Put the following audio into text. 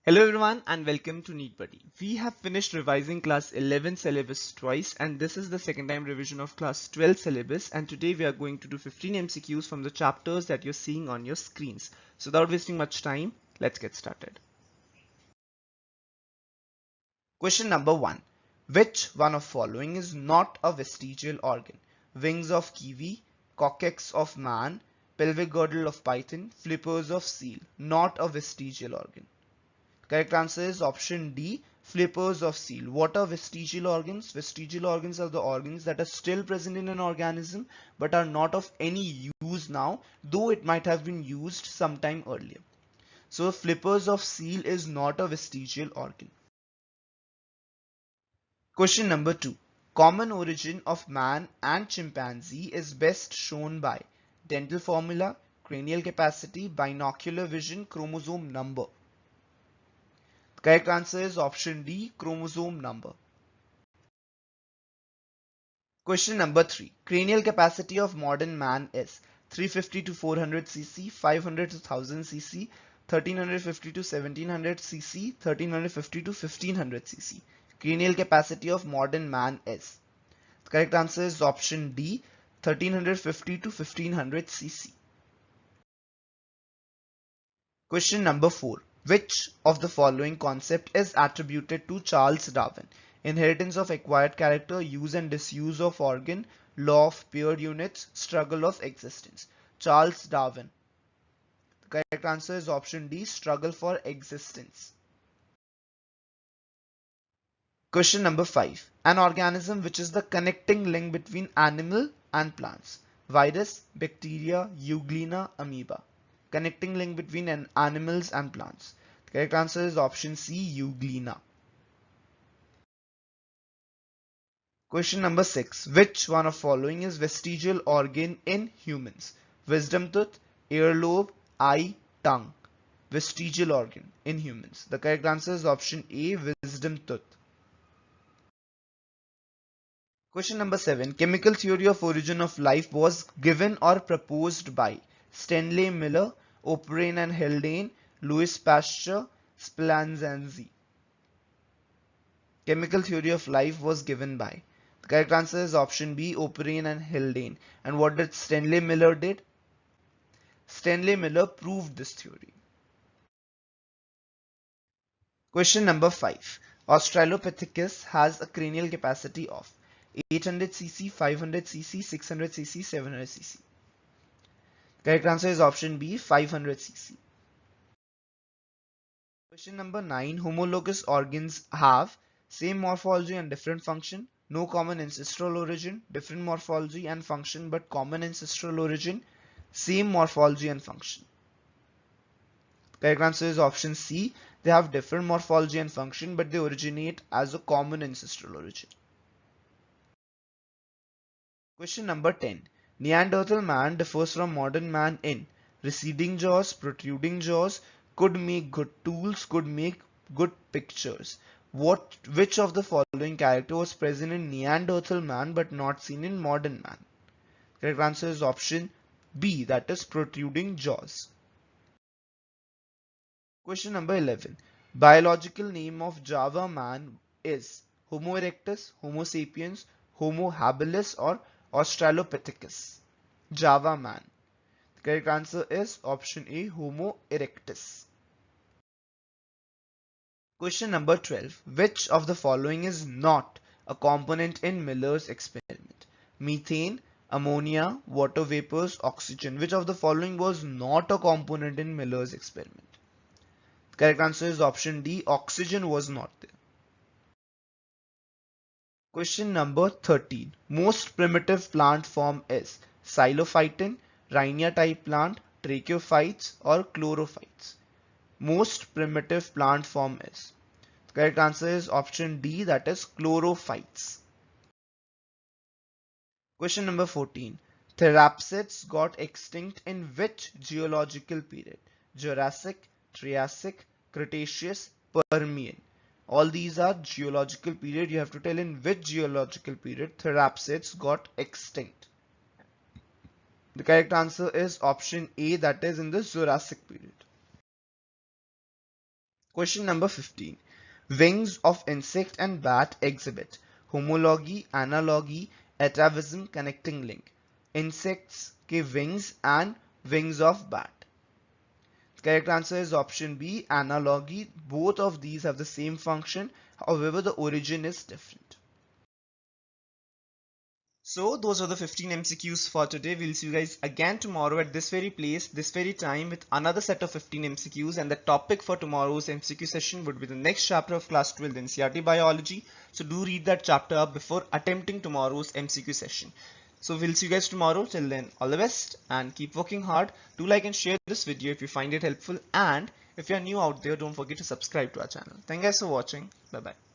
Hello everyone and welcome to NEET Buddy. We have finished revising class 11 syllabus twice and this is the second time revision of class 12 syllabus, and today we are going to do 15 MCQs from the chapters that you're seeing on your screens. So without wasting much time, let's get started. Question number 1. Which one of following is not a vestigial organ? Wings of kiwi, coccyx of man, pelvic girdle of python, flippers of seal. Not a vestigial organ. Correct answer is option D, flippers of seal. What are vestigial organs? Vestigial organs are the organs that are still present in an organism but are not of any use now, though it might have been used sometime earlier. So flippers of seal is not a vestigial organ. Question number 2. Common origin of man and chimpanzee is best shown by dental formula, cranial capacity, binocular vision, chromosome number. Correct answer is option D, chromosome number. Question number 3. Cranial capacity of modern man is 350 to 400 cc, 500 to 1000 cc, 1350 to 1700 cc, 1350 to 1500 cc. Cranial capacity of modern man is. The correct answer is option D, 1350 to 1500 cc. Question number 4. Which of the following concept is attributed to Charles Darwin? Inheritance of acquired character, use and disuse of organ, law of paired units, struggle of existence. Charles Darwin. The correct answer is option D, struggle for existence. Question number 5. An organism which is the connecting link between animal and plants. Virus, bacteria, euglena, amoeba. Connecting link between animals and plants. The correct answer is option C, euglena. Question number 6. Which one of following is vestigial organ in humans? Wisdom tooth, earlobe, eye, tongue. Vestigial organ in humans. The correct answer is option A, wisdom tooth. Question number 7. Chemical theory of origin of life was given or proposed by Stanley Miller, O'Brien and Haldane, Louis Pasteur, Spallanzani. Chemical theory of life was given by. The correct answer is option B, O'Brien and Haldane. And what did Stanley Miller did? Stanley Miller proved this theory. Question number 5. Australopithecus has a cranial capacity of 800 cc, 500 cc, 600 cc, 700 cc. Correct answer is option B, 500 cc. Question number 9. Homologous organs have same morphology and different function, no common ancestral origin, different morphology and function but common ancestral origin, same morphology and function. Correct answer is option C. They have different morphology and function but they originate as a common ancestral origin. Question number 10. Neanderthal man differs from modern man in receding jaws, protruding jaws, could make good tools, could make good pictures. Which of the following character was present in Neanderthal man but not seen in modern man? Correct answer is option B, that is protruding jaws. Question number 11. Biological name of Java man is Homo erectus, Homo sapiens, Homo habilis or Australopithecus. Java man. The correct answer is option A, Homo erectus. Question number 12. Which of the following is not a component in Miller's experiment? Methane, ammonia, water vapors, oxygen. Which of the following was not a component in Miller's experiment? The correct answer is option D, oxygen was not there. Question number 13. Most primitive plant form is Xylophyton, Rhinia type plant, Tracheophytes or Chlorophytes. Most primitive plant form is. The correct answer is option D, that is Chlorophytes. Question number 14. Therapsids got extinct in which geological period? Jurassic, Triassic, Cretaceous, Permian. All these are geological period. You have to tell in which geological period therapsids got extinct. The correct answer is option A, that is in the Jurassic period. Question number 15. Wings of insect and bat exhibit homology, analogy, atavism, connecting link. Insects के wings and wings of bat. The correct answer is option B, analogy. Both of these have the same function, however the origin is different. So those are the 15 MCQs for today. We'll see you guys again tomorrow at this very place, this very time with another set of 15 MCQs, and the topic for tomorrow's MCQ session would be the next chapter of class 12 NCERT biology. So do read that chapter up before attempting tomorrow's MCQ session. So we'll see you guys tomorrow. Till then, all the best and keep working hard. Do like and share this video if you find it helpful, and if you're new out there, don't forget to subscribe to our channel. Thank you guys for watching. Bye bye.